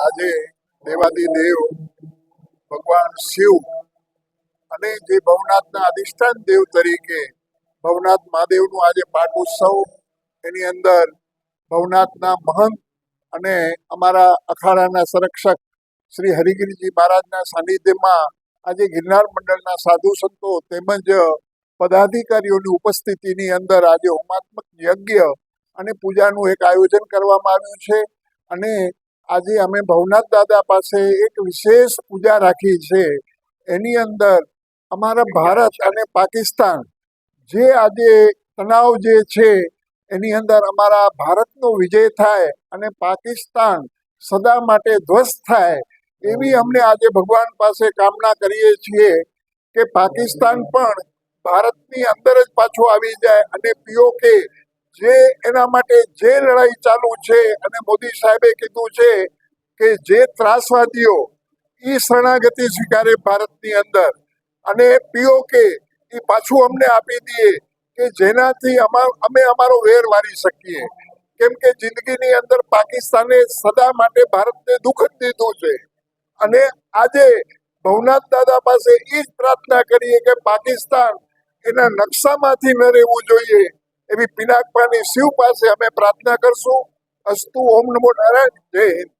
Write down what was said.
આજે દેવાદિદેવ ભગવાન શિવ અને જે ભવનાથના અધિષ્ઠાન દેવ તરીકે ભવનાથ મહાદેવનું આજે પાઠ ઉત્સવ, એની અંદર ભવનાથના મહંત અને અમારા અખાડાના સંરક્ષક શ્રી હરિગીરીજી મહારાજના સાનિધ્યમાં આજે ગિરનાર મંડળના સાધુ સંતો તેમજ પદાધિકારીઓની ઉપસ્થિતિની અંદર આજે હોમાત્મક યજ્ઞ અને પૂજાનું એક આયોજન કરવામાં આવ્યું છે. અને આજે અમે ભવનાથ દાદા પાસે એક વિશેષ પૂજા રાખી છે. એની અંદર અમારા ભારત અને પાકિસ્તાન જે આજે તણાવ જે છે એની અંદર અમારા ભારતનો વિજય થાય અને પાકિસ્તાન સદા માટે ધ્વસ્ત થાય એવી અમને આજે ભગવાન પાસે કામના કરીએ છીએ કે પાકિસ્તાન પણ ભારતની અંદર જ પાછું આવી જાય અને પીઓકે જે એના માટે જે લડાઈ ચાલુ છે અને મોદી સાહેબે કીધું છે કે જે ત્રાસવાદીઓ એ શરણાગતિ સ્વીકારે ભારતની અંદર અને પીઓકે એ પાછું અમને આપી દઈએ કે જેનાથી અમે અમારો વેર વારી શકીએ. કેમ કે જિંદગીની અંદર પાકિસ્તાને સદા માટે ભારતને દુઃખ જ દીધું છે. અને આજે ભવનાથ દાદા પાસે એ જ પ્રાર્થના કરીએ કે પાકિસ્તાન એના નકશામાંથી ન રહેવું જોઈએ એવી પિનાકપાની શિવ પાસે અમે પ્રાર્થના કરશું. અસ્તુ ઓમ નમો નારાયણ. જય હિન્દ.